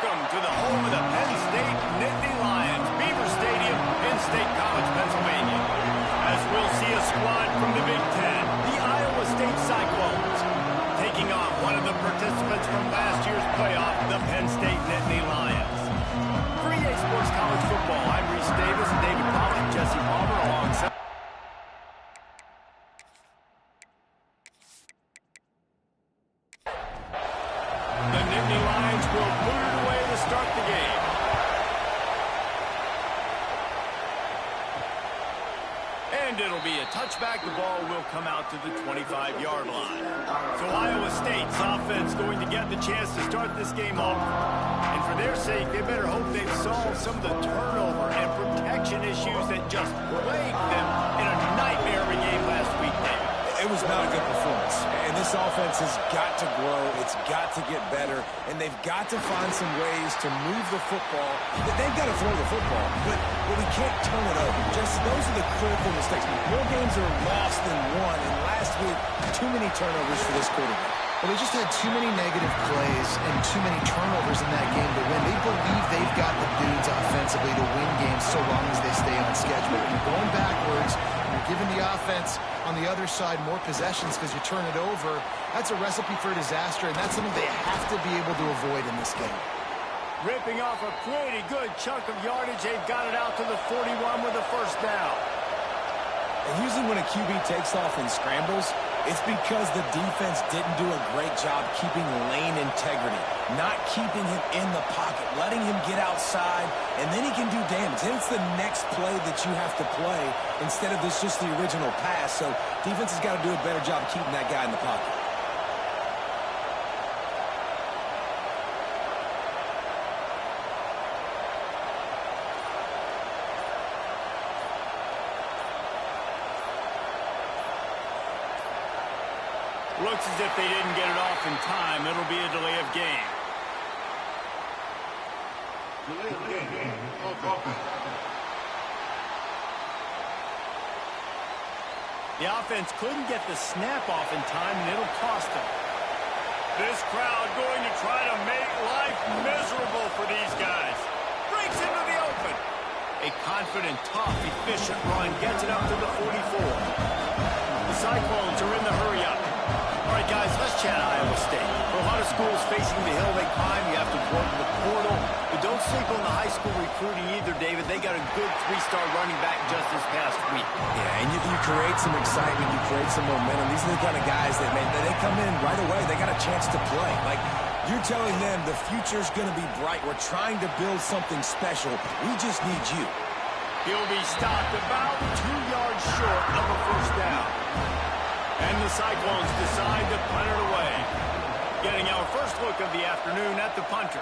Welcome to the home of the Penn State Nittany Lions, Beaver Stadium in State College, Pennsylvania. As we'll see a squad from the Big Ten, the Iowa State Cyclones, taking on one of the participants from last year's playoff, the Penn State Nittany Lions. For EA Sports College Football, I'm Reese Davis, David Pollock, Jesse Palmer alongside. The Nittany Lions will boot it away to start the game. And it'll be a touchback. The ball will come out to the 25-yard line. So Iowa State's offense going to get the chance to start this game off. And for their sake, they better hope they've solved some of the turnover and protection issues that just plagued them in a nightmare game last week, David. It was not a good performance, and this offense has got to grow, it's got to get better, and they've got to find some ways to move the football. They've got to throw the football, but we can't turn it over. Just those are the critical mistakes. More games are lost than won, and last week, too many turnovers for this quarterback. Well, they just had too many negative plays and too many turnovers in that game to win. They believe they've got the dudes offensively to win games so long as they stay on schedule. You're going backwards, you're giving the offense on the other side more possessions because you turn it over. That's a recipe for disaster, and that's something they have to be able to avoid in this game. Ripping off a pretty good chunk of yardage. They've got it out to the 41 with a first down. And usually when a QB takes off and scrambles, it's because the defense didn't do a great job keeping lane integrity, not keeping him in the pocket, letting him get outside, and then he can do damage. And it's the next play that you have to play instead of this just the original pass. So defense has got to do a better job keeping that guy in the pocket. Looks as if they didn't get it off in time. It'll be a delay of game. The offense couldn't get the snap off in time, and it'll cost them. This crowd going to try to make life miserable for these guys. Breaks into the open. A confident, tough, efficient run gets it up to the 44. The Cyclones are in the hurry-up. All right, guys, let's chat Iowa State. For a lot of schools facing the hill they climb, you have to work the portal. But don't sleep on the high school recruiting either, David. They got a good three-star running back just this past week. Yeah, and you create some excitement, you create some momentum. These are the kind of guys that they come in right away. They got a chance to play. Like, you're telling them the future's going to be bright. We're trying to build something special. We just need you. He'll be stopped about 2 yards short of a first down. And the Cyclones decide to punt it away. Getting our first look of the afternoon at the punter.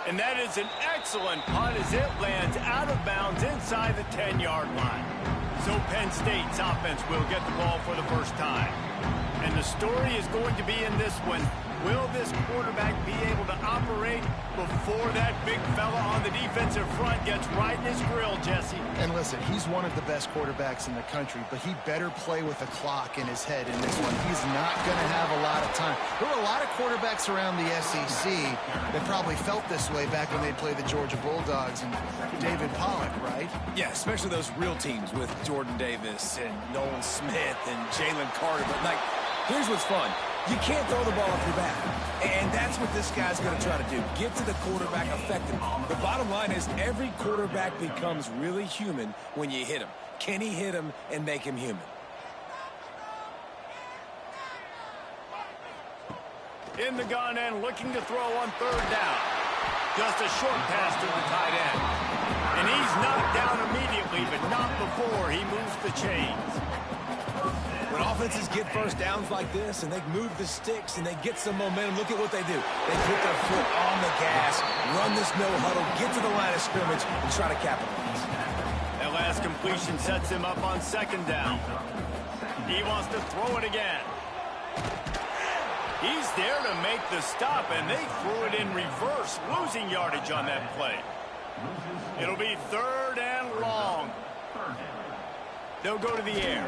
And that is an excellent punt as it lands out of bounds inside the 10-yard line. So Penn State's offense will get the ball for the first time. And the story is going to be in this one. Will this quarterback be able to operate before that big fella on the defensive front gets right in his grill, Jesse? And listen, he's one of the best quarterbacks in the country, but he better play with a clock in his head in this one. He's not going to have a lot of time. There were a lot of quarterbacks around the SEC that probably felt this way back when they played the Georgia Bulldogs and David Pollock, right? Yeah, especially those real teams with Jordan Davis and Nolan Smith and Jalen Carter. But, like, here's what's fun. You can't throw the ball off your back. And that's what this guy's going to try to do. Get to the quarterback effectively. The bottom line is every quarterback becomes really human when you hit him. Can he hit him and make him human? In the gun and looking to throw on third down. Just a short pass to the tight end. And he's knocked down immediately, but not before he moves the chains. When offenses get first downs like this and they move the sticks and they get some momentum, look at what they do. They put their foot on the gas, run this no huddle, get to the line of scrimmage, and try to capitalize. That last completion sets him up on second down. He wants to throw it again. He's there to make the stop, and they threw it in reverse, losing yardage on that play. It'll be third and long. They'll go to the air.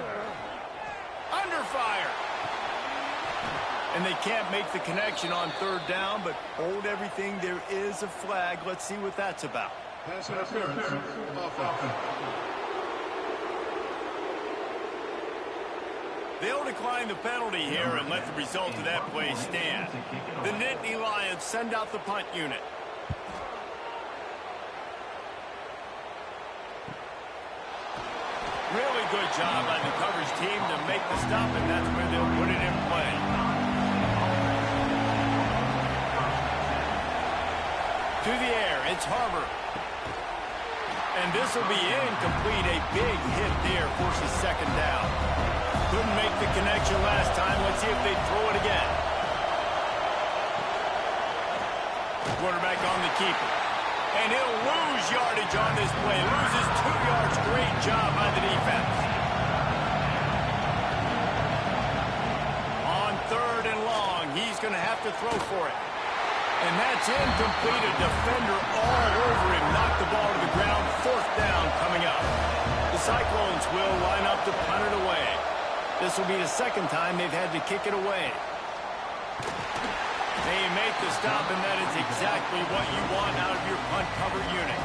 Under fire. And they can't make the connection on third down, but hold everything. There is a flag. Let's see what that's about. Pass interference. Offense. They'll decline the penalty here and let the result of that play stand. The Nittany Lions send out the punt unit. Really good job by the coverage team to make the stop, and that's where they'll put it in play. To the air, it's Harbor. And this will be incomplete. A big hit there forces second down. Couldn't make the connection last time. Let's see if they throw it again. Quarterback on the keeper. And he'll lose yardage on this play. Loses 2 yards. Great job by the defense. On third and long, he's going to have to throw for it. And that's incomplete. A defender all over him. Knocked the ball to the ground. Fourth down coming up. The Cyclones will line up to punt it away. This will be the second time they've had to kick it away. They make the stop, and that is exactly what you want out of your punt cover unit.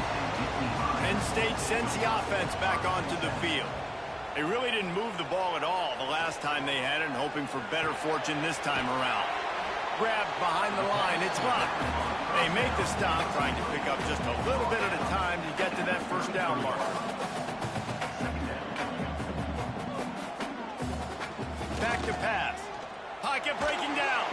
Penn State sends the offense back onto the field. They really didn't move the ball at all the last time they had it, and hoping for better fortune this time around. Grabbed behind the line. It's blocked. They make the stop, trying to pick up just a little bit at a time to get to that first down mark. Back to pass. Pocket breaking down.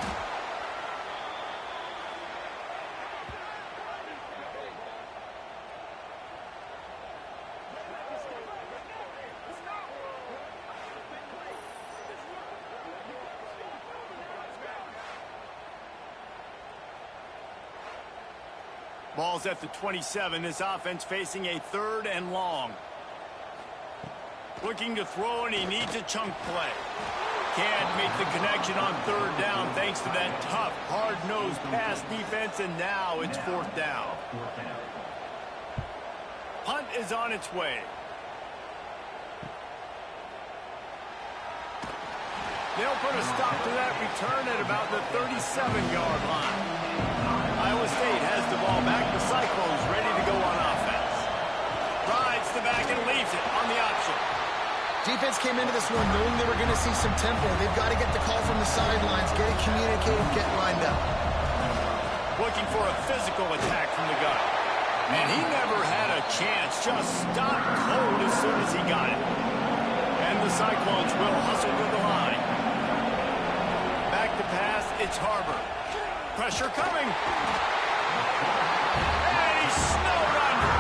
Ball's at the 27. This offense facing a third and long. Looking to throw, and he needs a chunk play. Can't make the connection on third down thanks to that tough, hard-nosed pass defense, and now it's fourth down. Punt is on its way. They'll put a stop to that return at about the 37-yard line. Iowa State has the ball back. The Cyclones ready to go on offense. Rides the back and leaves it on the option. Defense came into this one knowing they were going to see some tempo. They've got to get the call from the sidelines, get it communicated, get lined up. Looking for a physical attack from the gun. And he never had a chance. Just stopped cold as soon as he got it. And the Cyclones will hustle to the line. Back to pass. It's Harbor. Pressure coming. And he's snowed under.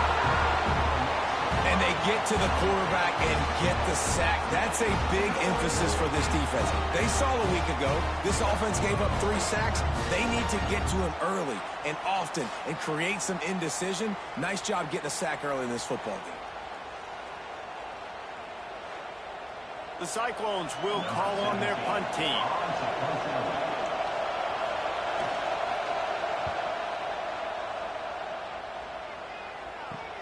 And they get to the quarterback and get the sack. That's a big emphasis for this defense. They saw a week ago, this offense gave up 3 sacks. They need to get to him early and often and create some indecision. Nice job getting a sack early in this football game. The Cyclones will call on their punt team.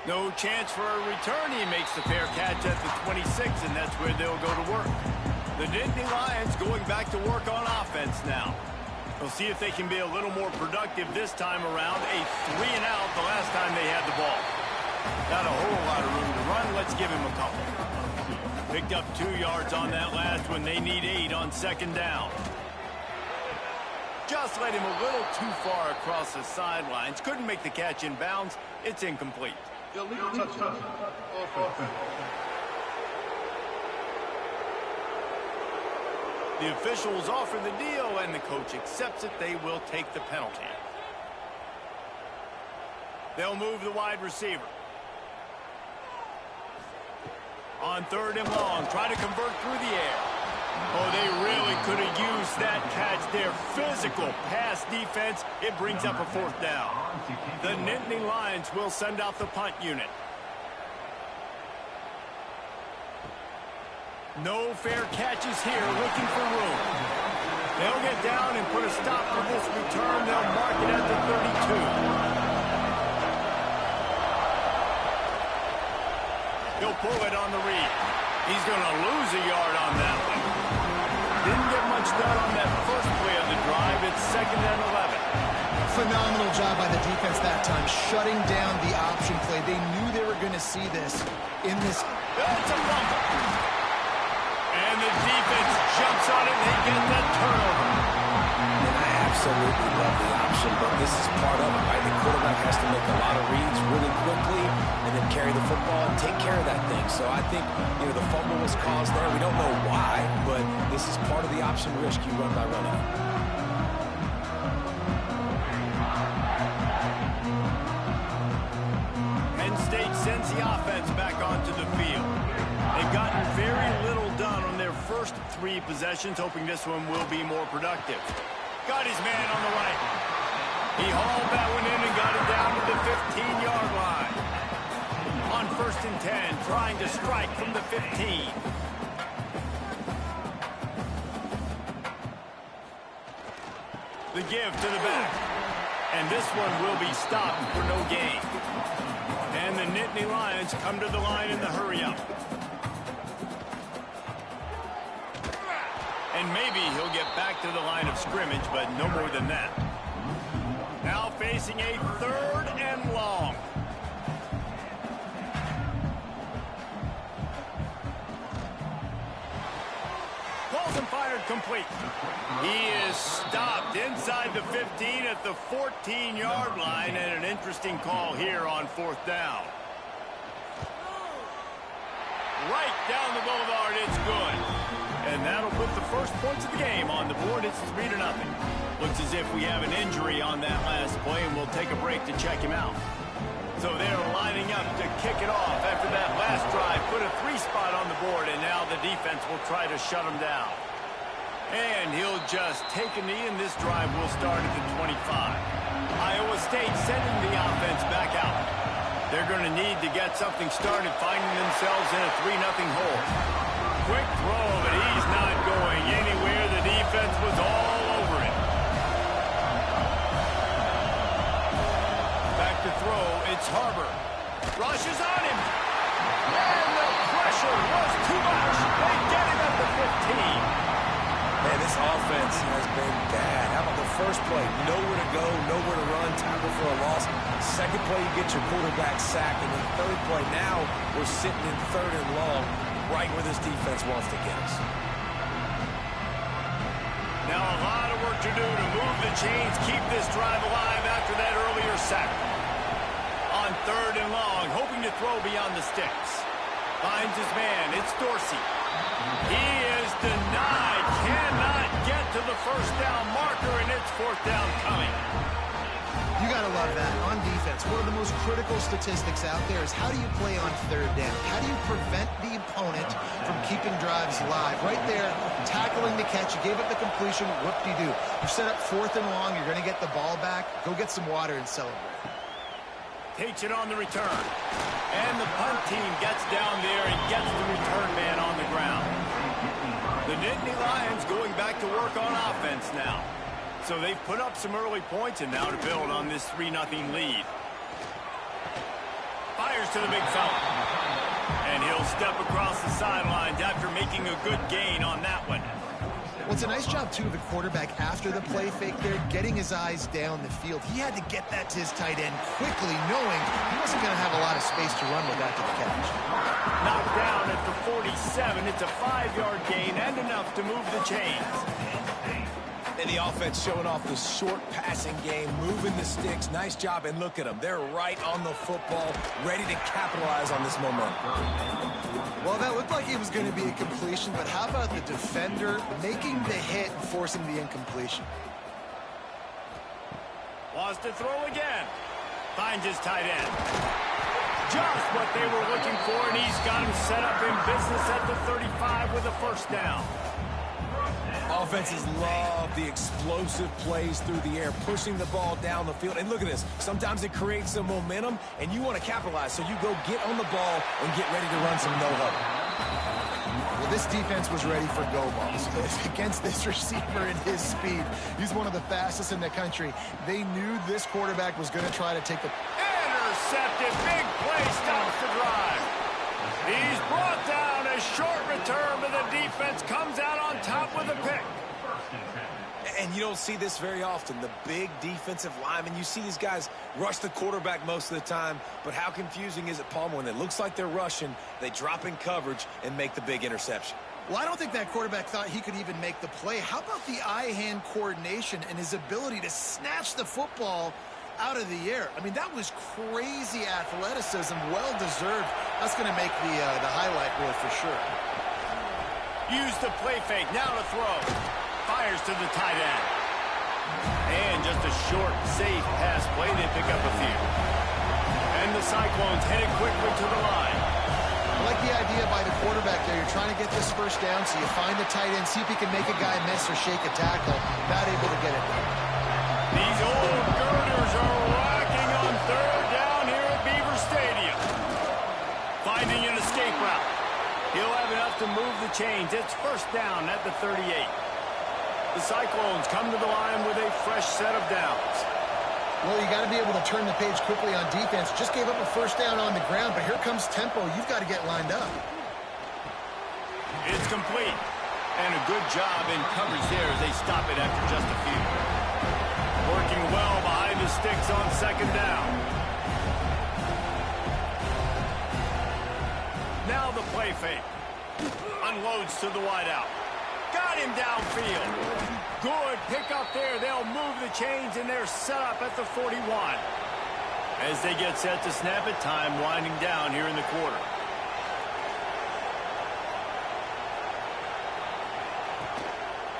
No chance for a return. He makes the fair catch at the 26, and that's where they'll go to work. The Nittany Lions going back to work on offense now. We'll see if they can be a little more productive this time around. A 3-and-out the last time they had the ball. Not a whole lot of room to run. Let's give him a couple. Picked up 2 yards on that last one. They need 8 on second down. Just led him a little too far across the sidelines. Couldn't make the catch in bounds. It's incomplete. Illegal touchdown. Offense. The officials offer the deal, and the coach accepts it. They will take the penalty. They'll move the wide receiver. On third and long, try to convert through the air. Oh, they really could have used that catch there. Physical pass defense. It brings up a fourth down. The Nittany Lions will send out the punt unit. No fair catches here, looking for room. They'll get down and put a stop to this return. They'll mark it at the 32. He'll pull it on the read. He's going to lose a yard on that one. Didn't get much done on that first play of the drive. it's 2nd and 11. Phenomenal job by the defense that time, shutting down the option play. They knew they were going to see this in this. It's a fumble. And the defense jumps on it. They get the turnover. And I absolutely love the option, but this is part of it, right? The quarterback has to make a lot of reads really quickly and then carry the football and take care of that thing. So I think, the fumble was caused there. We don't know why, but this is part of the option risk you run by running it. Penn State sends the offense back onto the field. They've gotten very little done on their first 3 possessions, hoping this one will be more productive. Got his man on the right. He hauled that one in and got it down to the 15-yard line. On 1st and 10, trying to strike from the 15. The give to the back. And this one will be stopped for no gain. And the Nittany Lions come to the line in the hurry-up. And maybe he'll get back to the line of scrimmage, but no more than that. Now facing a 3rd and long. Balls and fired complete. He is stopped inside the 15 at the 14-yard line, and an interesting call here on 4th down. Right down the boulevard, it's good. And that'll put the first points of the game on the board. It's 3-0. Looks as if we have an injury on that last play, and we'll take a break to check him out. So they're lining up to kick it off after that last drive. Put a 3 spot on the board, and now the defense will try to shut him down. And he'll just take a knee, and this drive will start at the 25. Iowa State sending the offense back out. They're going to need to get something started, finding themselves in a 3-0 hole. Quick throw, but he's not going anywhere. The defense was all over it. Back to throw, it's Harbor. Rushes on him. And the pressure was too much. They get him at the 15. Man, this offense has been bad. How about the first play? Nowhere to go, nowhere to run, tackle for a loss. Second play, you get your quarterback sacked. And then third play, now we're sitting in 3rd and long, right where this defense wants to get us. Now a lot of work to do to move the chains, keep this drive alive after that earlier sack. On 3rd and long, hoping to throw beyond the sticks. Finds his man, it's Dorsey. He is denied, cannot get to the 1st down marker, and it's 4th down coming. You got to love that. On defense, one of the most critical statistics out there is how do you play on 3rd down? How do you prevent the opponent from keeping drives alive? Right there, tackling the catch. You gave up the completion. What do? You set up 4th and long. You're going to get the ball back. Go get some water and celebrate. Takes it on the return. And the punt team gets down there and gets the return man on the ground. The Nittany Lions going back to work on offense now. So they've put up some early points, and now to build on this 3-0 lead. Fires to the big fella. And he'll step across the sidelines after making a good gain on that one. Well, it's a nice job, too, of the quarterback after the play fake there, getting his eyes down the field. He had to get that to his tight end quickly, knowing he wasn't going to have a lot of space to run with after the catch. Knocked down at the 47. It's a 5-yard gain and enough to move the chains. And the offense showing off the short passing game, moving the sticks. Nice job, and look at them. They're right on the football, ready to capitalize on this momentum. Well, that looked like it was going to be a completion, but how about the defender making the hit and forcing the incompletion? Wants to throw again. Finds his tight end. Just what they were looking for, and he's got him set up in business at the 35 with a 1st down. Offenses love the explosive plays through the air, pushing the ball down the field. And look at this. Sometimes it creates some momentum, and you want to capitalize. So you go get on the ball and get ready to run some no-huddle. Well, this defense was ready for go balls. Against this receiver and his speed, he's one of the fastest in the country. They knew this quarterback was going to try to take the... Intercepted. Big play stops the drive. He's brought down. A short return, but the defense comes out on top with a pick. And you don't see this very often. The big defensive linemen, you see these guys rush the quarterback most of the time, but how confusing is it, Palmer, when it looks like they're rushing, they drop in coverage and make the big interception? Well, I don't think that quarterback thought he could even make the play. How about the eye-hand coordination and his ability to snatch the football out of the air? I mean, that was crazy athleticism, well-deserved. That's going to make the highlight reel for sure. Use the play fake, now to throw. Fires to the tight end. And just a short, safe pass play, they pick up a few. And the Cyclones headed quickly to the line. I like the idea by the quarterback there. You're trying to get this first down, so you find the tight end, see if he can make a guy miss or shake a tackle. Not able to get it done. These old girders are rocking on third down here at Beaver Stadium. Finding an escape route. He'll have enough to move the chains. It's first down at the 38. The Cyclones come to the line with a fresh set of downs. Well, you got to be able to turn the page quickly on defense. Just gave up a first down on the ground, but here comes tempo. You've got to get lined up. It's complete. And a good job in coverage there as they stop it after just a few. Working well behind the sticks on second down. Now the play fake. Unloads to the wideout. Got him downfield. Good pick up there. They'll move the chains, and they're set up at the 41. As they get set to snap it, time winding down here in the quarter.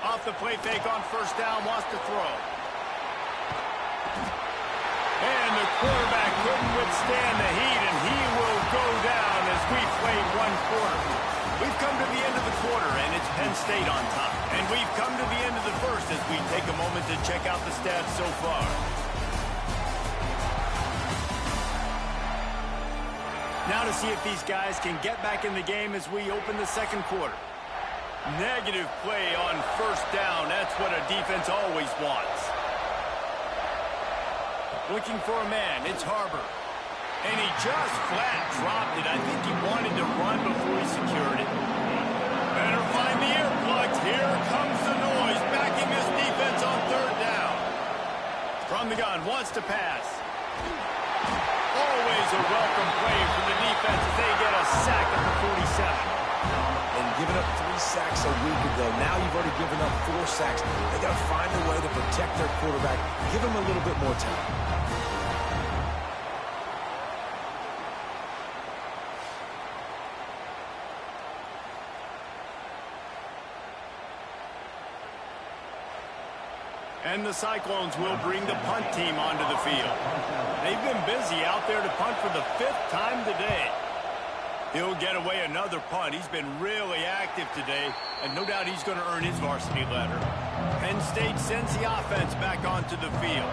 Off the play fake on first down, wants to throw. And the quarterback couldn't withstand the heat, and he will go down as we play one quarter. We've come to the end of the quarter, and it's Penn State on top. And we've come to the end of the first as we take a moment to check out the stats so far. Now to see if these guys can get back in the game as we open the second quarter. Negative play on first down. That's what a defense always wants. Looking for a man. It's Harbor. And he just flat dropped it. I think he wanted to run before he secured it. Better find the earplugs. Here comes the noise. Backing this defense on third down. From the gun, wants to pass. Always a welcome play for the defense as they get a sack at the 47. And giving up 3 sacks a week ago. Now you've already given up 4 sacks. They got to find a way to protect their quarterback. Give him a little bit more time. And the Cyclones will bring the punt team onto the field. They've been busy out there to punt for the 5th time today. He'll get away another punt. He's been really active today, and no doubt he's going to earn his varsity letter. Penn State sends the offense back onto the field.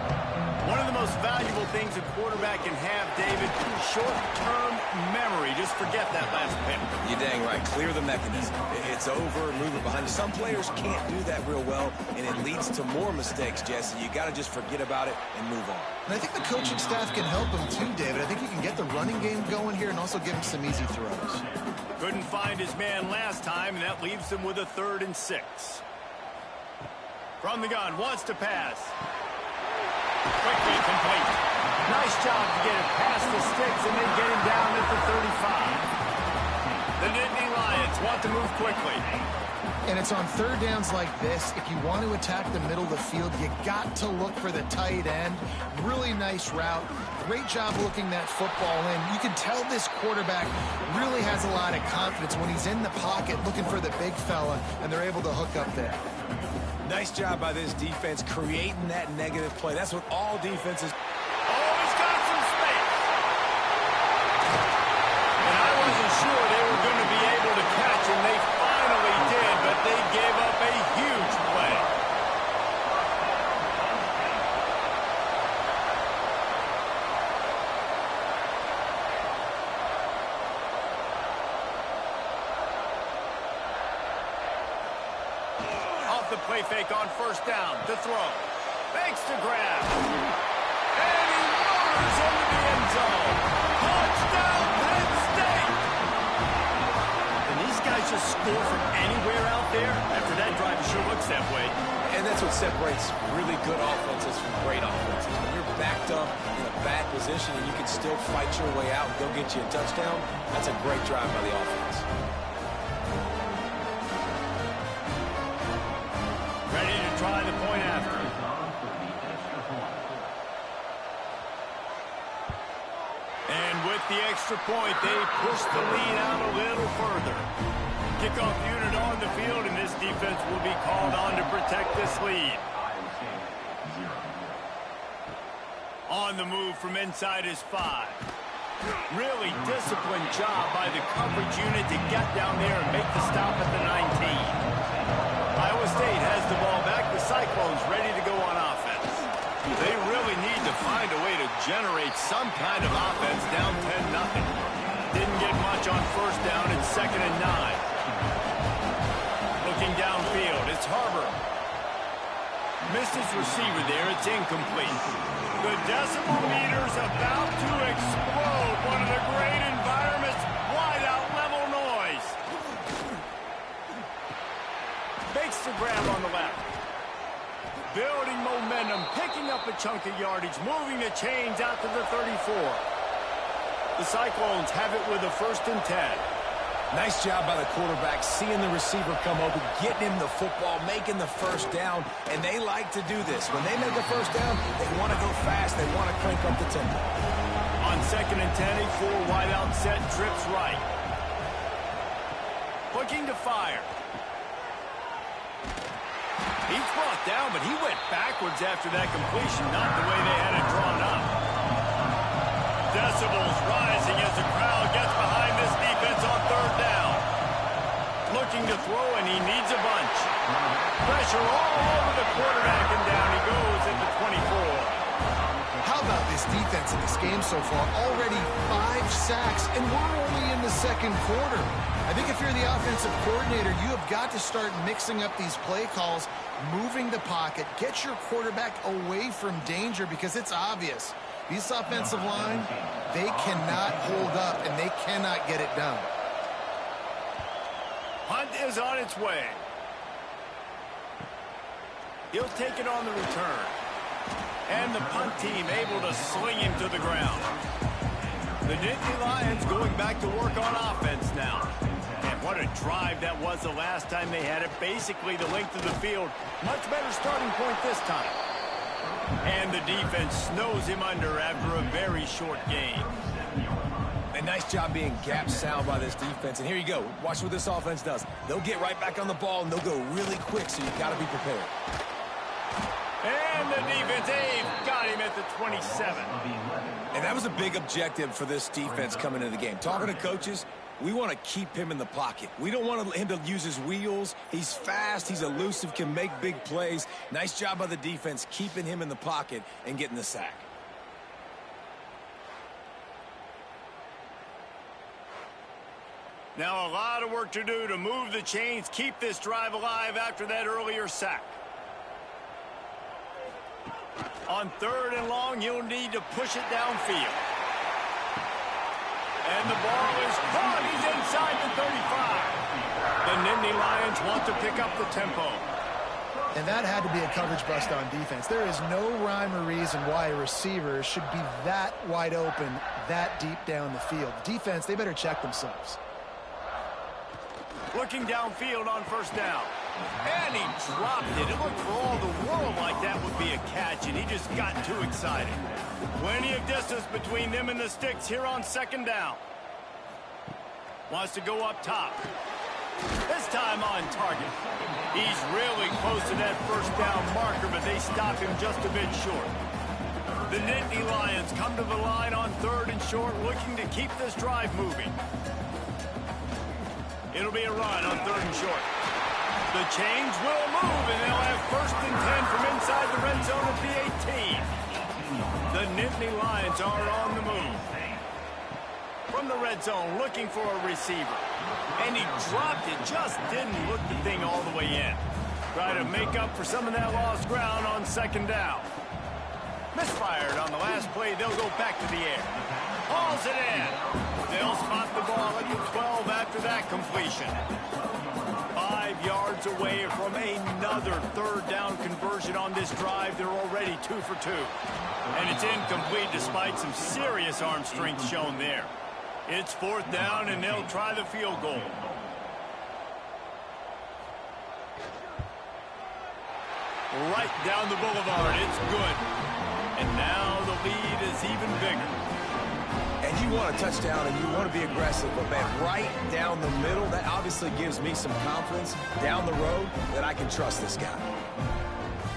One of the most valuable things a quarterback can have, David, short-term memory. Just forget that last pick. You're dang right. Clear the mechanism. It's over, move it behind you. Some players can't do that real well, and it leads to more mistakes, Jesse. You got to just forget about it and move on. And I think the coaching staff can help him too, David. I think you can get the running game going here and also give him some easy throws. Couldn't find his man last time, and that leaves him with a 3rd and 6. From the gun, wants to pass. Quickly complete. Nice job to get it past the sticks, and they get him down at the 35. The Nittany Lions want to move quickly. And it's on third downs like this. If you want to attack the middle of the field, you got to look for the tight end. Really nice route. Great job looking that football in. You can tell this quarterback really has a lot of confidence when he's in the pocket looking for the big fella, and they're able to hook up there. Nice job by this defense creating that negative play. That's what all defenses... Oh, he's got some space. And I wasn't sure they were going to be able to catch him. They finally did, but they gave up a huge play. The play fake on first down to throw. Fakes to grab. And he motors into the end zone. Touchdown, Penn State! And these guys just score from anywhere out there. After that drive sure looks that way. And that's what separates really good offenses from great offenses. When you're backed up in a bad position and you can still fight your way out and go get you a touchdown, that's a great drive by the offense. Ready to try the point after. And with the extra point, they push the lead out a little further. Kickoff unit on the field, and this defense will be called on to protect this lead. On the move from inside his 5. Really disciplined job by the coverage unit to get down there and make the stop at the 19. Iowa State has the ball back. The Cyclones ready to go on offense. They really need to find a way to generate some kind of offense down 10-0. Didn't get much on first down and 2nd and 9. Looking downfield, it's Harbor. Missed his receiver there, it's incomplete. The decibel meter's about to explode. One of the great environments, wide out level noise. Makes the grab on the left. Building momentum, picking up a chunk of yardage, moving the chains out to the 34. The Cyclones have it with a 1st and 10. Nice job by the quarterback, seeing the receiver come open, getting him the football, making the first down, and they like to do this. When they make a first down, they want to go fast, they want to crank up the tempo. On 2nd and 10, a 4 wide out set, trips right. Looking to fire. He's brought down, but he went backwards after that completion, not the way they had it drawn up. Decibels rising as the crowd gets behind this defense on 3rd down. Looking to throw, and he needs a bunch. Pressure all over the quarterback, and down he goes at the 24. How about this defense in this game so far? Already 5 sacks, and we're only in the 2nd quarter. I think if you're the offensive coordinator, you have got to start mixing up these play calls, moving the pocket, get your quarterback away from danger, because it's obvious. This offensive line, they cannot hold up, and they cannot get it done. Hunt is on its way. He'll take it on the return. And the punt team able to sling him to the ground. The Nittany Lions going back to work on offense now. And what a drive that was the last time they had it. Basically the length of the field. Much better starting point this time. And the defense snows him under after a very short game. A nice job being gap sound by this defense. And here you go. Watch what this offense does. They'll get right back on the ball, and they'll go really quick, so you've got to be prepared. And the defense, got him at the 27. And that was a big objective for this defense coming into the game. Talking to coaches, we want to keep him in the pocket. We don't want him to use his wheels. He's fast, he's elusive, can make big plays. Nice job by the defense keeping him in the pocket and getting the sack. Now a lot of work to do to move the chains, keep this drive alive after that earlier sack. On 3rd and long, you'll need to push it downfield. And the ball is caught. He's inside the 35. The Nittany Lions want to pick up the tempo. And that had to be a coverage bust on defense. There is no rhyme or reason why a receiver should be that wide open, that deep down the field. Defense, they better check themselves. Looking downfield on 1st down. And he dropped it. It looked for all the world like that would be a catch, and he just got too excited. Plenty of distance between them and the sticks here on 2nd down. Wants to go up top. This time on target. He's really close to that 1st down marker, but they stop him just a bit short. The Nittany Lions come to the line on 3rd and short, looking to keep this drive moving. It'll be a run on 3rd and short. The chains will move, and they'll have 1st and 10 from inside the red zone at the 18. The Nittany Lions are on the move. From the red zone, looking for a receiver. And he dropped it, just didn't look the thing all the way in. Try to make up for some of that lost ground on 2nd down. Misfired on the last play, they'll go back to the air. Hauls it in. They'll spot the ball at the 12 after that completion. 5 yards away from another third down conversion on this drive. They're already 2 for 2. And it's incomplete despite some serious arm strength shown there. It's 4th down, and they'll try the field goal. Right down the boulevard. It's good. And now the lead is even bigger. And you want a touchdown and you want to be aggressive, but man, right down the middle, that obviously gives me some confidence down the road that I can trust this guy.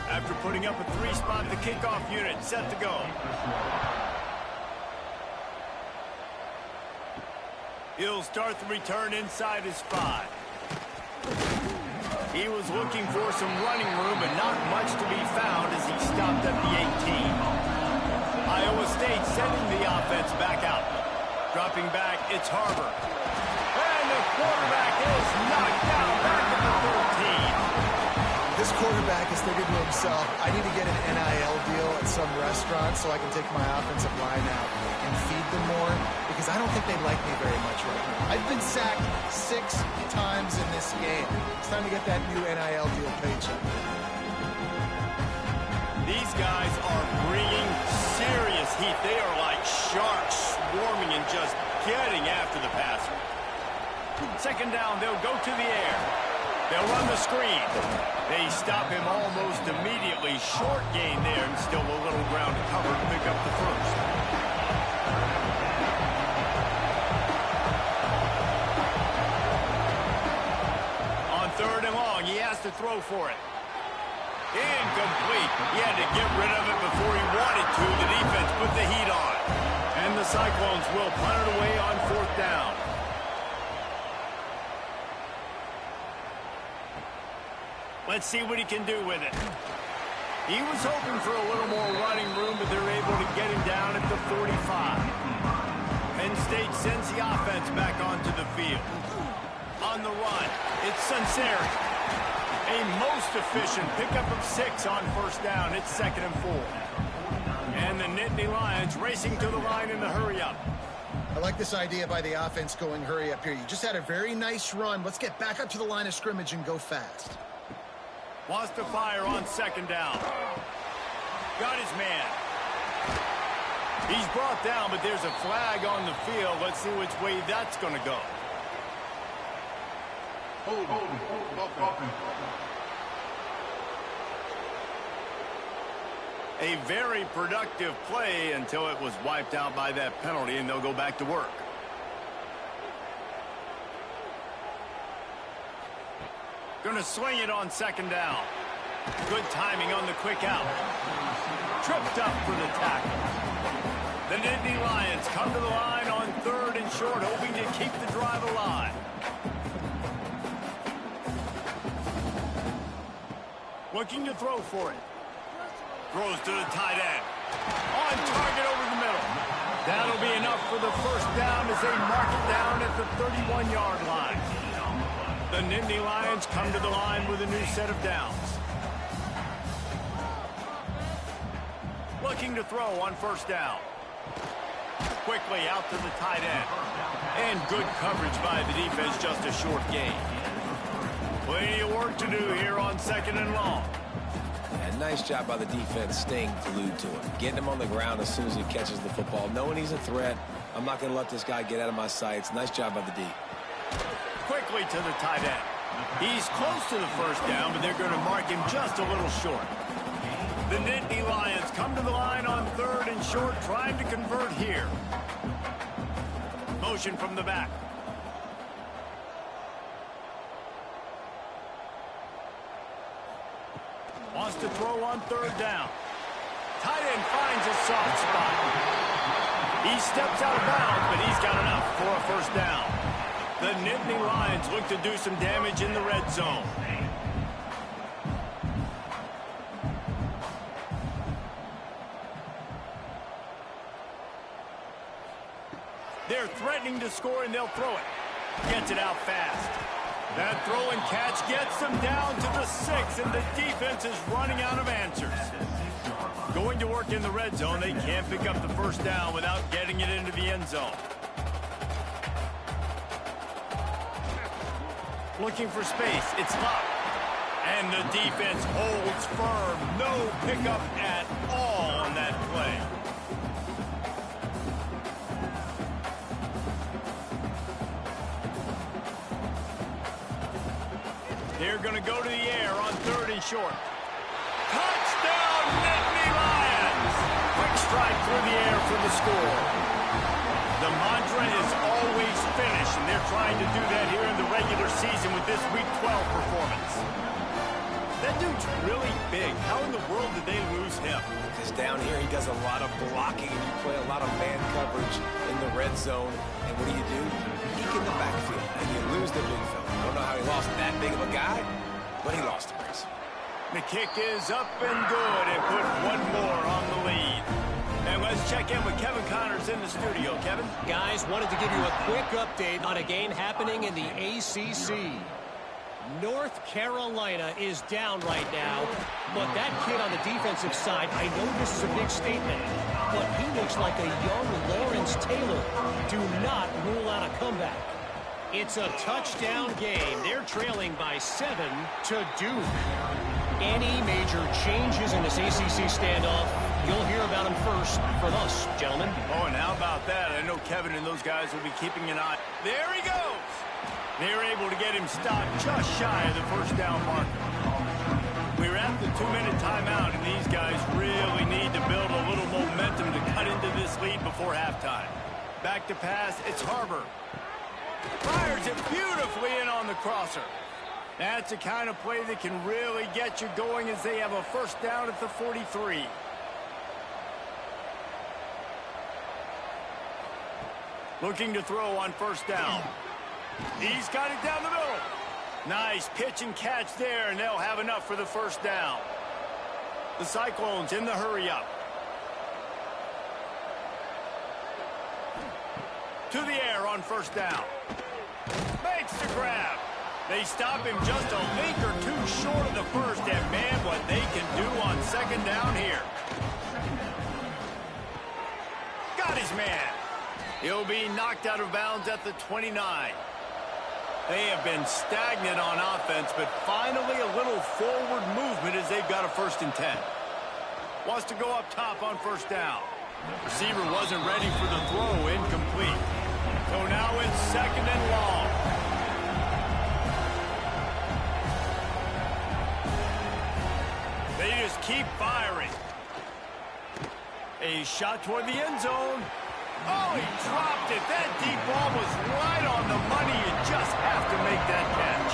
After putting up a 3-spot, the kickoff unit set to go. He'll start the return inside his 5. He was looking for some running room, but not much to be found as he stopped at the 18. Iowa State sending the offense back out. Dropping back, it's Harbor. And the quarterback is knocked down back at the 13. This quarterback is thinking to himself, I need to get an NIL deal at some restaurant so I can take my offensive line out and feed them more, because I don't think they like me very much right now. I've been sacked 6 times in this game. It's time to get that new NIL deal paycheck. These guys are bringing serious heat. They are like sharks swarming and just getting after the passer. 2nd down, they'll go to the air. They'll run the screen. They stop him almost immediately. Short gain there, and still a little ground to cover to pick up the 1st. On 3rd and long, he has to throw for it. Incomplete. He had to get rid of it before he wanted to. The defense put the heat on. And the Cyclones will punt it away on 4th down. Let's see what he can do with it. He was hoping for a little more running room, but they're able to get him down at the 45. Penn State sends the offense back onto the field. On the run, it's Sunseri. A most efficient pickup of 6 on 1st down. It's 2nd and 4. And the Nittany Lions racing to the line in the hurry-up. I like this idea by the offense going hurry up here. You just had a very nice run. Let's get back up to the line of scrimmage and go fast. Wants to fire on 2nd down. Got his man. He's brought down, but there's a flag on the field. Let's see which way that's going to go. Hold. A very productive play until it was wiped out by that penalty, and they'll go back to work. Going to swing it on 2nd down. Good timing on the quick out. Tripped up for the tackle. The Nittany Lions come to the line on 3rd and short, hoping to keep the drive alive. Looking to throw for it. Throws to the tight end. On target over the middle. That'll be enough for the 1st down as they mark it down at the 31-yard line. The Nittany Lions come to the line with a new set of downs. Looking to throw on 1st down. Quickly out to the tight end. And good coverage by the defense, just a short gain. Plenty of work to do here on 2nd and long. And nice job by the defense staying glued to him. Getting him on the ground as soon as he catches the football. Knowing he's a threat, I'm not going to let this guy get out of my sights. Nice job by the D. Quickly to the tight end. He's close to the 1st down, but they're going to mark him just a little short. The Nittany Lions come to the line on 3rd and short, trying to convert here. Motion from the back. Wants to throw on 3rd down. Tight end finds a soft spot. He steps out of bounds, but he's got enough for a 1st down. The Nittany Lions look to do some damage in the red zone. They're threatening to score, and they'll throw it. Gets it out fast. That throw and catch gets them down to the 6, and the defense is running out of answers. Going to work in the red zone, they can't pick up the 1st down without getting it into the end zone. Looking for space. It's Locke. And the defense holds firm. No pickup at all on that play. They're going to go to the air on 3rd and short. Touchdown, Nittany Lions! Quick strike through the air for the score. The mantra is always finish, and they're trying to do that here in the regular season with this Week 12 performance. That dude's really big. How in the world did they lose him? Because down here he does a lot of blocking, and you play a lot of man coverage in the red zone. And what do? You peek in the backfield, and you lose the big fella. I don't know how he lost that big of a guy, but he lost the race. The kick is up and good, and put one more on the lead. And let's check in with Kevin Connors in the studio. Kevin? Guys, wanted to give you a quick update on a game happening in the ACC. North Carolina is down right now, but that kid on the defensive side, I know this is a big statement, but he looks like a young Lawrence Taylor. Do not rule out a comeback. It's a touchdown game. They're trailing by 7 to Duke. Any major changes in this ACC standoff, you'll hear about them first from us, gentlemen. Oh, and how about that? I know Kevin and those guys will be keeping an eye. There he goes! They're able to get him stopped just shy of the first down marker. We're at the 2-minute timeout, and these guys really need to build a little momentum to cut into this lead before halftime. Back to pass, it's Harbor. Fires it beautifully in on the crosser. That's the kind of play that can really get you going as they have a first down at the 43. Looking to throw on first down. He's got it down the middle. Nice pitch and catch there, and they'll have enough for the first down. The Cyclones in the hurry-up. To the air on first down. Makes the grab. They stop him just a link or two short of the first, and man, what they can do on second down here. Got his man. He'll be knocked out of bounds at the 29. They have been stagnant on offense, but finally a little forward movement as they've got a 1st and 10. Wants to go up top on first down. Receiver wasn't ready for the throw, incomplete. So now it's 2nd and long. They just keep firing. A shot toward the end zone. Oh, he dropped it. That deep ball was right on the money. You just have to make that catch.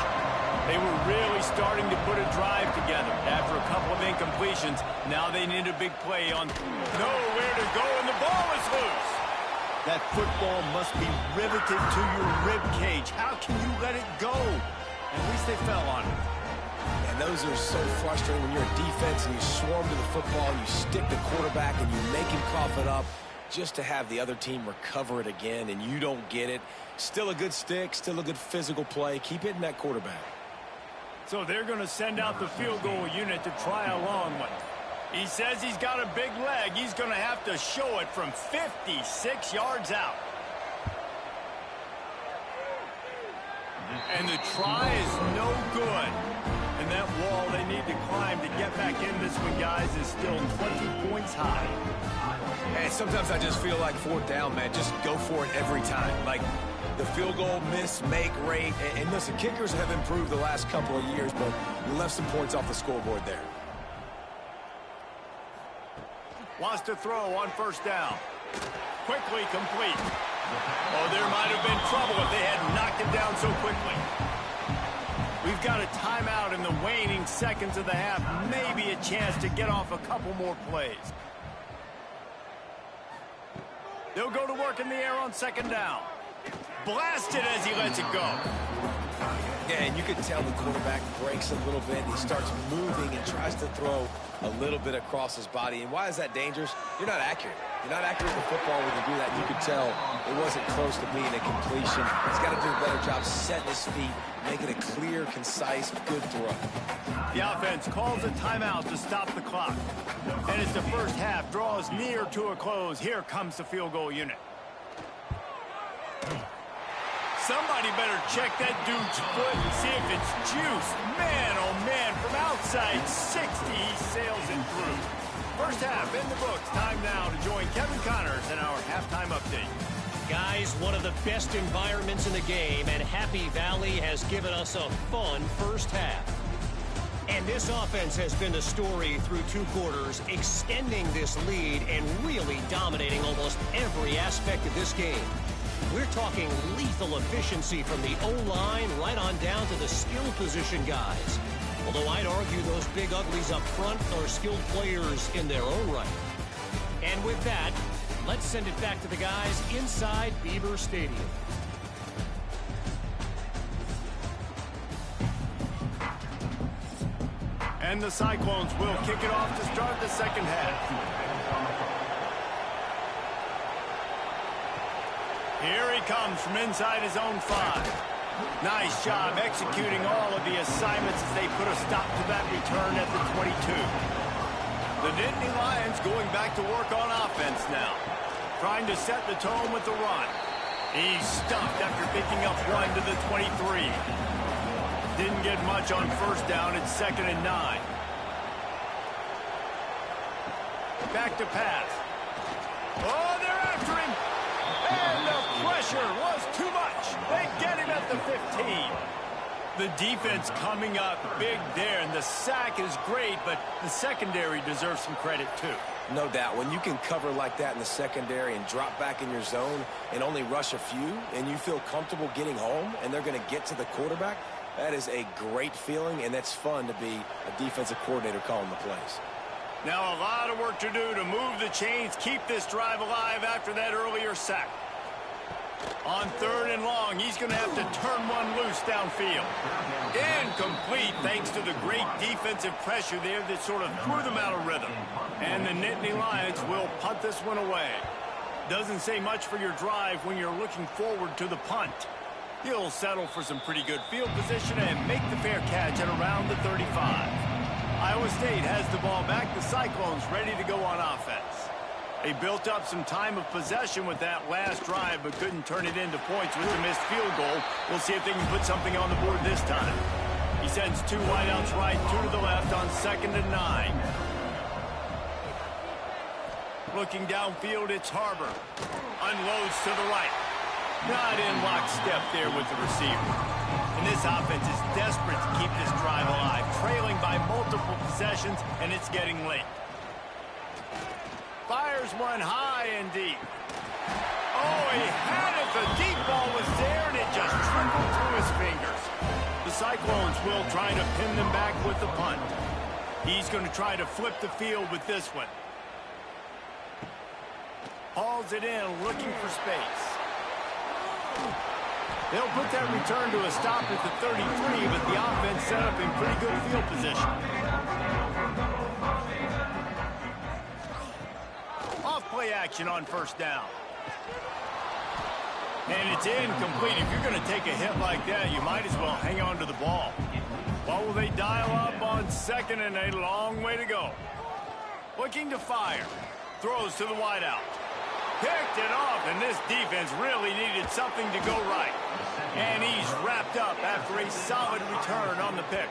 They were really starting to put a drive together. After a couple of incompletions, now they need a big play on nowhere to go, and the ball is loose. That football must be riveted to your rib cage. How can you let it go? At least they fell on it. And those are so frustrating when you're a defense and you swarm to the football, you stick the quarterback, and you make him cough it up, just to have the other team recover it again, and you don't get it. Still a good stick, still a good physical play. Keep hitting that quarterback. So they're going to send out the field goal unit to try a long one. He says he's got a big leg. He's going to have to show it from 56 yards out. And the try is no good. And that wall they need to climb to get back in this one, guys, is still 20 points high. Hey, sometimes I just feel like 4th down, man. Just go for it every time. Like the field goal miss, make rate. And listen, kickers have improved the last couple of years, but you left some points off the scoreboard there. Wants to throw on first down. Quickly complete. Oh, there might have been trouble if they had knocked him down so quickly. We've got a timeout in the waning seconds of the half. Maybe a chance to get off a couple more plays. They'll go to work in the air on 2nd down. Blasted as he lets it go. Yeah, and you can tell the quarterback breaks a little bit. He starts moving and tries to throw a little bit across his body. And why is that dangerous? You're not accurate. You're not accurate with the football when you do that. You could tell it wasn't close to being a completion. He's got to do a better job setting his feet, making a clear, concise, good throw. The offense calls a timeout to stop the clock. And as the first half draws near to a close, here comes the field goal unit. Somebody better check that dude's foot and see if it's juiced. Man, oh man, from outside 60, he sails it through. First half in the books. Time now to join Kevin Connors in our halftime update. Guys, one of the best environments in the game, and Happy Valley has given us a fun first half. And this offense has been the story through 2 quarters, extending this lead and really dominating almost every aspect of this game. We're talking lethal efficiency from the O-line right on down to the skill position guys. Although I'd argue those big uglies up front are skilled players in their own right. And with that, let's send it back to the guys inside Beaver Stadium. And the Cyclones will kick it off to start the second half. Here he comes from inside his own 5. Nice job executing all of the assignments as they put a stop to that return at the 22. The Nittany Lions going back to work on offense now. Trying to set the tone with the run. He's stuffed after picking up 1 to the 23. Didn't get much on first down. It's 2nd and 9. Back to pass. Oh, they're after him. And the pressure was too much. They get him at the 15. The defense coming up big there, and the sack is great, but the secondary deserves some credit too. No doubt. When you can cover like that in the secondary and drop back in your zone and only rush a few, and you feel comfortable getting home, and they're going to get to the quarterback, that is a great feeling, and that's fun to be a defensive coordinator calling the plays. Now a lot of work to do to move the chains, keep this drive alive after that earlier sack. On 3rd and long, he's going to have to turn one loose downfield. Incomplete thanks to the great defensive pressure there that sort of threw them out of rhythm. And the Nittany Lions will punt this one away. Doesn't say much for your drive when you're looking forward to the punt. He'll settle for some pretty good field position and make the fair catch at around the 35. Iowa State has the ball back. The Cyclones ready to go on offense. They built up some time of possession with that last drive, but couldn't turn it into points with the missed field goal. We'll see if they can put something on the board this time. He sends 2 wideouts right, 2 to the left on 2nd and 9. Looking downfield, it's Harbor. Unloads to the right. Not in lockstep there with the receiver. And this offense is desperate to keep this drive alive, trailing by multiple possessions, and it's getting late. Fires one high and deep. Oh, he had it. The deep ball was there, and it just trickled through his fingers. The Cyclones will try to pin them back with the punt. He's going to try to flip the field with this one. Hauls it in, looking for space. They'll put that return to a stop at the 33, but the offense set up in pretty good field position. Off-play action on 1st down. And it's incomplete. If you're going to take a hit like that, you might as well hang on to the ball. What will they dial up on 2nd and a long way to go? Looking to fire. Throws to the wideout. Picked it off, and this defense really needed something to go right. And he's wrapped up after a solid return on the pick.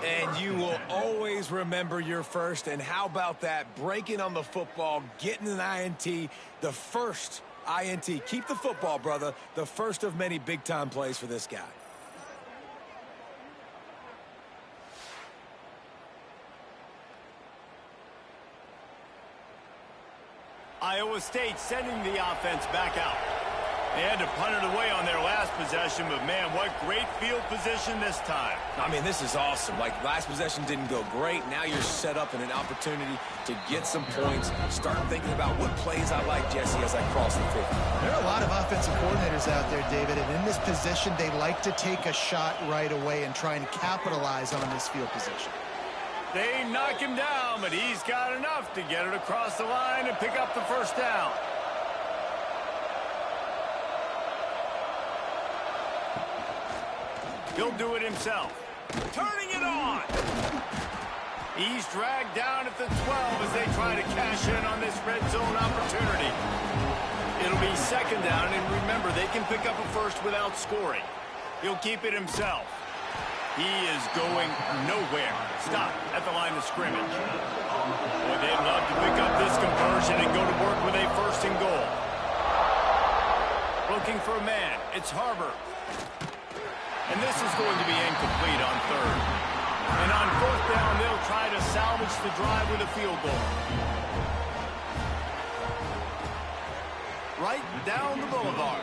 And you will always remember your first. And how about that? Breaking on the football, getting an INT, the first INT. Keep the football, brother. The first of many big-time plays for this guy. Iowa State sending the offense back out. They had to punt it away on their last possession, but man, what great field position this time. I mean, this is awesome. Like, last possession didn't go great. Now you're set up in an opportunity to get some points. Start thinking about what plays I like, Jesse, as I cross the field. There are a lot of offensive coordinators out there, David, and in this position, they like to take a shot right away and try and capitalize on this field position. They knock him down, but he's got enough to get it across the line and pick up the 1st down. He'll do it himself. Turning it on. He's dragged down at the 12 as they try to cash in on this red zone opportunity. It'll be second down, and remember, they can pick up a first without scoring. He'll keep it himself. He is going nowhere. Stop at the line of scrimmage. Boy, they'd love to pick up this conversion and go to work with a first and goal. Looking for a man. It's Harbor. And this is going to be incomplete on third. And on fourth down, they'll try to salvage the drive with a field goal. Right down the boulevard.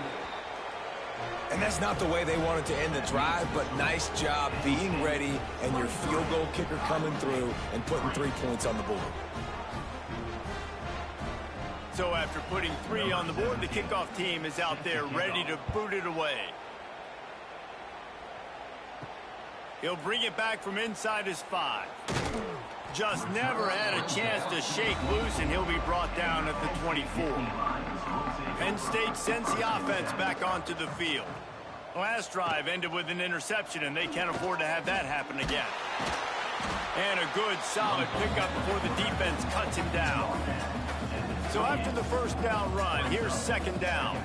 And that's not the way they wanted to end the drive, but nice job being ready and your field goal kicker coming through and putting 3 points on the board. So after putting 3 on the board, the kickoff team is out there ready to boot it away. He'll bring it back from inside his 5. Just never had a chance to shake loose, and he'll be brought down at the 24. Penn State sends the offense back onto the field. Last drive ended with an interception, and they can't afford to have that happen again. And a good, solid pickup before the defense cuts him down. So after the first down run, here's second down.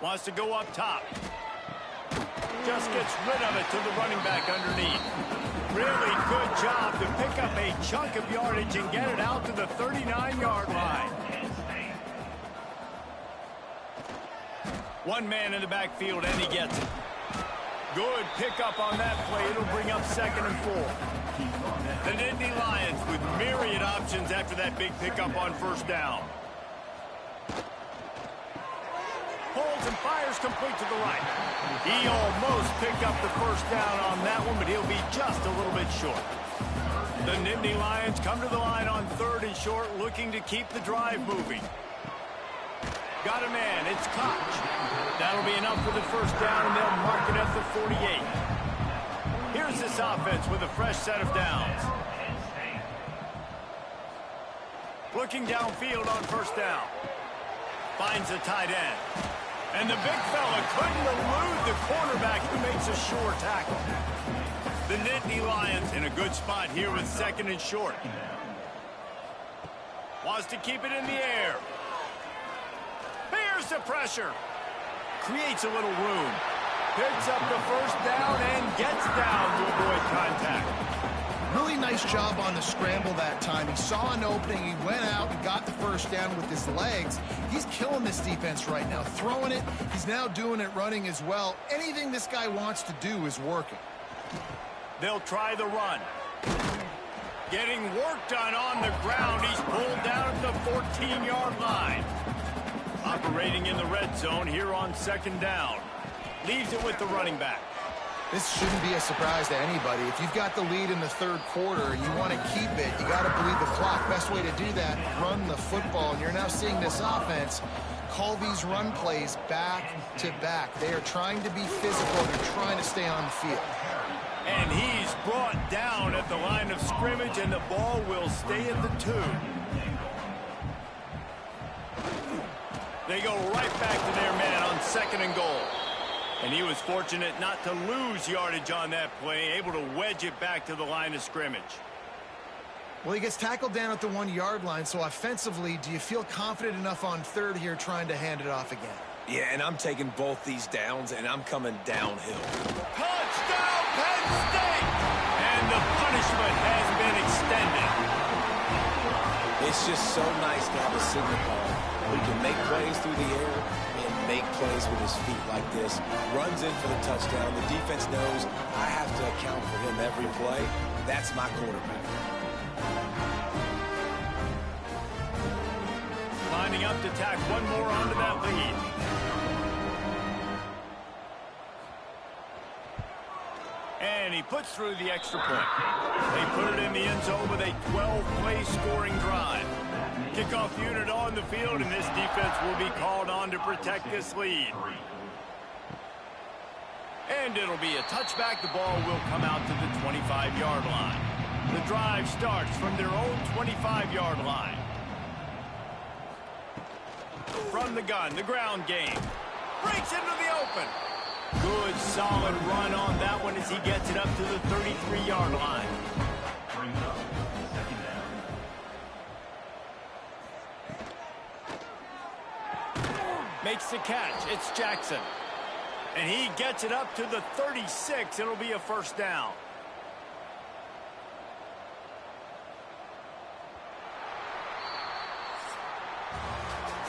Wants to go up top. Just gets rid of it to the running back underneath. Really good job to pick up a chunk of yardage and get it out to the 39-yard line. One man in the backfield, and he gets it. Good pickup on that play. It'll bring up second and 4. The Nittany Lions with myriad options after that big pickup on first down. Pulls and fires complete to the right. He almost picked up the first down on that one, but he'll be just a little bit short. The Nittany Lions come to the line on third and short, looking to keep the drive moving. Got a man. It's Koch. That'll be enough for the first down, and they'll mark it at the 48. Here's this offense with a fresh set of downs. Looking downfield on first down. Finds a tight end. And the big fella couldn't elude the cornerback who makes a sure tackle. The Nittany Lions in a good spot here with second and short. Wants to keep it in the air. Here's the pressure. Creates a little room. Picks up the first down and gets down to avoid contact. Really nice job on the scramble that time. He saw an opening, he went out and got the first down with his legs. He's killing this defense right now. Throwing it, he's now doing it running as well. Anything this guy wants to do is working. They'll try the run. Getting work done on the ground. He's pulled down at the 14-yard line. Operating in the red zone here on second down. Leaves it with the running back. This shouldn't be a surprise to anybody. If you've got the lead in the third quarter and you want to keep it, you got to bleed the clock. Best way to do that, run the football. And you're now seeing this offense call these run plays back to back. They are trying to be physical. They're trying to stay on the field. And he's brought down at the line of scrimmage, and the ball will stay at the 2. They go right back to their man on second and goal. And he was fortunate not to lose yardage on that play, able to wedge it back to the line of scrimmage. Well, he gets tackled down at the 1-yard line, so offensively, do you feel confident enough on third here trying to hand it off again? Yeah, and I'm taking both these downs, and I'm coming downhill. Touchdown, Penn State! And the punishment has been extended. It's just so nice to have a signal ball who can make plays through the air and make plays with his feet like this. Runs in for the touchdown. The defense knows I have to account for him every play. That's my quarterback. Lining up to tack one more onto that lead. And he puts through the extra point. They put it in the end zone with a 12-play scoring drive. Kickoff unit on the field, and this defense will be called on to protect this lead. And it'll be a touchback. The ball will come out to the 25-yard line. The drive starts from their own 25-yard line. From the gun, the ground game. Breaks into the open. Good, solid run on that one as he gets it up to the 33-yard line. Makes the catch. It's Jackson. And he gets it up to the 36. It'll be a first down.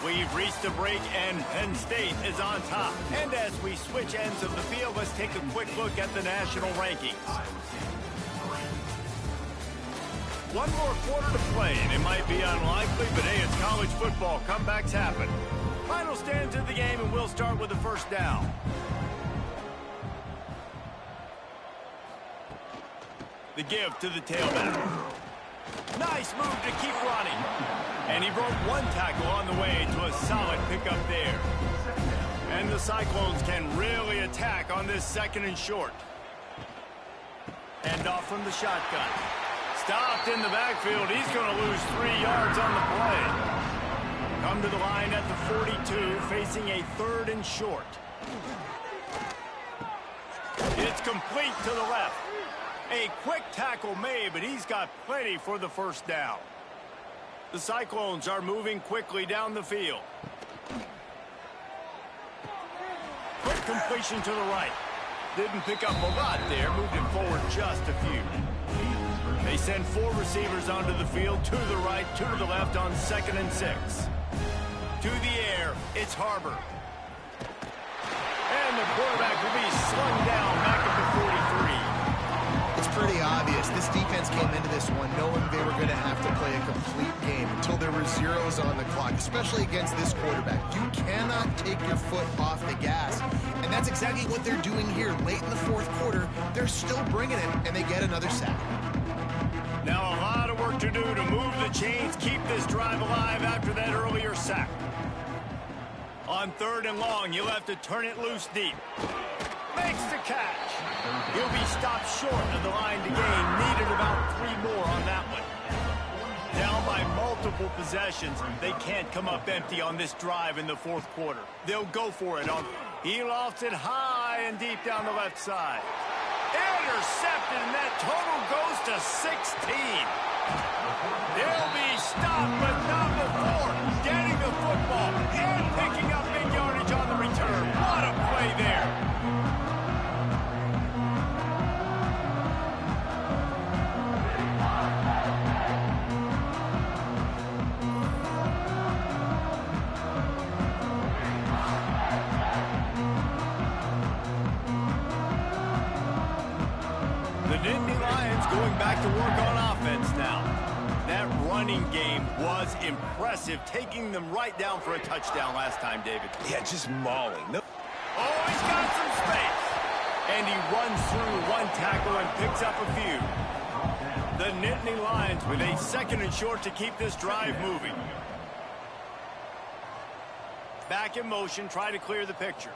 We've reached a break, and Penn State is on top. And as we switch ends of the field, let's take a quick look at the national rankings. One more quarter to play, and it might be unlikely, but hey, it's college football. Comebacks happen. Final stands of the game, and we'll start with the first down. The give to the tailback. Nice move to keep running. And he broke one tackle on the way to a solid pickup there. And the Cyclones can really attack on this second and short. Hand off from the shotgun. Stopped in the backfield. He's going to lose 3 yards on the play. Come to the line at the 42, facing a third and short. It's complete to the left. A quick tackle made, but he's got plenty for the first down. The Cyclones are moving quickly down the field. Quick completion to the right. Didn't pick up a lot there, moved it forward just a few. They send 4 receivers onto the field, 2 to the right, 2 to the left on 2nd and 6. To the air, it's Harbor. And the quarterback will be slung down back at the 43. It's pretty obvious. This defense came into this one knowing they were going to have to play a complete game until there were zeros on the clock, especially against this quarterback. You cannot take your foot off the gas, and that's exactly what they're doing here. Late in the 4th quarter, they're still bringing it, and they get another sack. Now a lot of work to do to move the chains, keep this drive alive after that earlier sack. On 3rd and long, you'll have to turn it loose deep. Makes the catch. He'll be stopped short of the line to gain. Needed about 3 more on that one. Down by multiple possessions. They can't come up empty on this drive in the 4th quarter. They'll go for it. He lofts it high and deep down the left side. Intercepted, and that total goes to 16. They'll be stopped, but not before getting the football and picking up big yardage on the return. What a play there. The Nittany Lions going back to work on offense now. That running game was impressive, taking them right down for a touchdown last time, David. Yeah, just mauling. No. Oh, he's got some space. And he runs through one tackle and picks up a few. The Nittany Lions with a 2nd and short to keep this drive moving. Back in motion, try to clear the picture.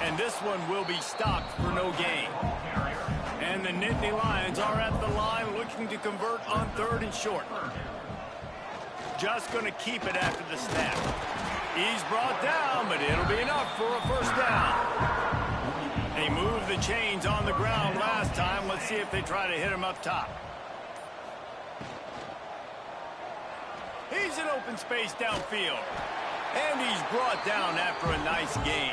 And this one will be stopped for no gain. And the Nittany Lions are at the line looking to convert on 3rd and short. Just going to keep it after the snap. He's brought down, but it'll be enough for a first down. They moved the chains on the ground last time. Let's see if they try to hit him up top. He's in open space downfield. And he's brought down after a nice gain.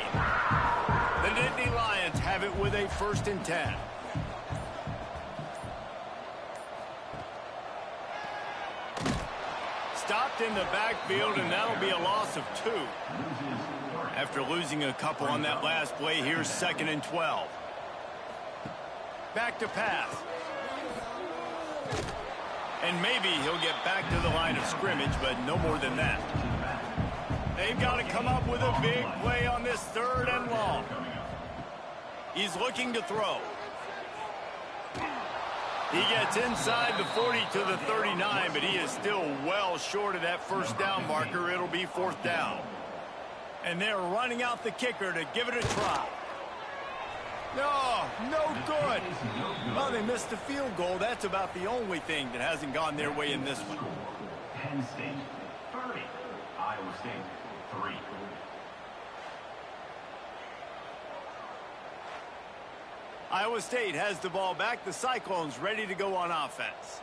The Nittany Lions have it with a 1st and 10. Stopped in the backfield, and that'll be a loss of 2. After losing a couple on that last play, here's 2nd and 12. Back to pass. And maybe he'll get back to the line of scrimmage, but no more than that. They've got to come up with a big play on this 3rd and long. He's looking to throw. He gets inside the 40 to the 39, but he is still well short of that first down marker. It'll be 4th down. And they're running out the kicker to give it a try. No good. Well, they missed the field goal. That's about the only thing that hasn't gone their way in this one. Penn State 30, Iowa State 3. Iowa State has the ball back. The Cyclones ready to go on offense.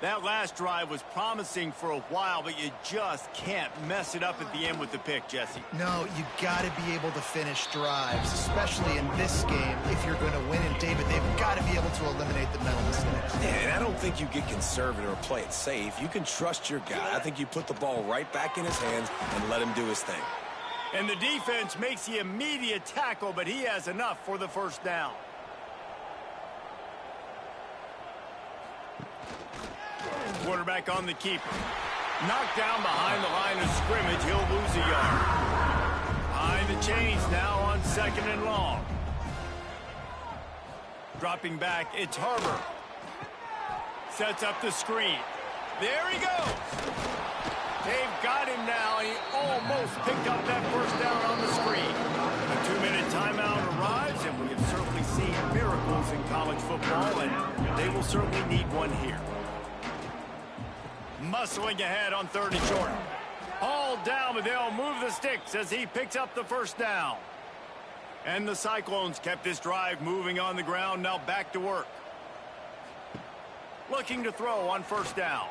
That last drive was promising for a while, but you just can't mess it up at the end with the pick, Jesse. No, you got to be able to finish drives, especially in this game if you're going to win. And, David, they've got to be able to eliminate the mental mistakes. Yeah, and I don't think you get conservative or play it safe. You can trust your guy. I think you put the ball right back in his hands and let him do his thing. And the defense makes the immediate tackle, but he has enough for the first down. Quarterback on the keeper. Knocked down behind the line of scrimmage. He'll lose a yard. Behind the chains now on 2nd and long. Dropping back, it's Harbor. Sets up the screen. There he goes. They've got him now. He almost picked up that first down on the screen. A 2-minute timeout arrives, and we have certainly seen miracles in college football, and they will certainly need one here. Muscling ahead on 3rd and short. All down, but they'll move the sticks as he picks up the first down. And the Cyclones kept this drive moving on the ground, now back to work. Looking to throw on 1st down.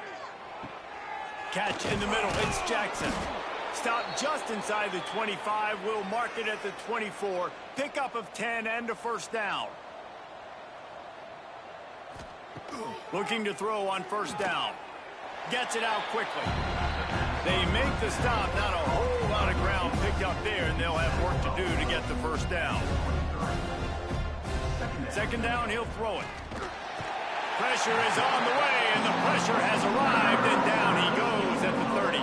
Catch in the middle, it's Jackson. Stopped just inside the 25, will mark it at the 24. Pickup of 10 and a 1st down. Looking to throw on 1st down. Gets it out quickly. They make the stop. Not a whole lot of ground picked up there, and they'll have work to do to get the 1st down. 2nd down, he'll throw it. Pressure is on the way, and the pressure has arrived, and down he goes at the 30.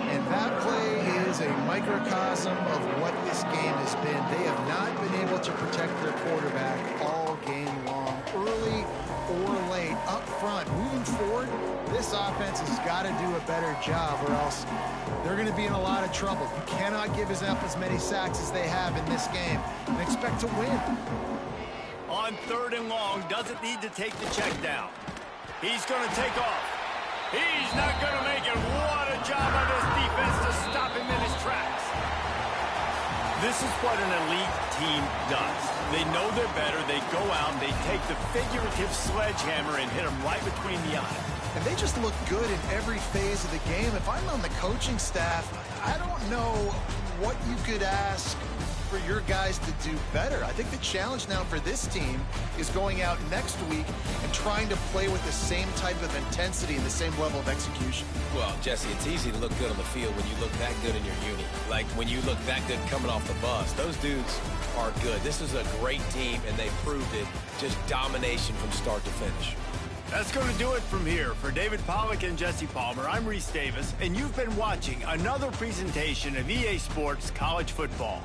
And that play is a microcosm of what this game has been. They have not been able to protect their quarterback all game long, early or late, up front. Moving forward, this offense has got to do a better job, or else they're going to be in a lot of trouble. You cannot give up as many sacks as they have in this game and expect to win. On 3rd and long, doesn't need to take the check down. He's going to take off. He's not going to make it. What a job on this defense to stop him in his tracks. This is what an elite team does. They know they're better. They go out and they take the figurative sledgehammer and hit him right between the eyes. And they just look good in every phase of the game. If I'm on the coaching staff, I don't know what you could ask for your guys to do better. I think the challenge now for this team is going out next week and trying to play with the same type of intensity and the same level of execution. Well, Jesse, it's easy to look good on the field when you look that good in your uni. Like when you look that good coming off the bus. Those dudes are good. This is a great team, and they proved it. Just domination from start to finish. That's going to do it from here. For David Pollack and Jesse Palmer, I'm Reese Davis, and you've been watching another presentation of EA Sports College Football.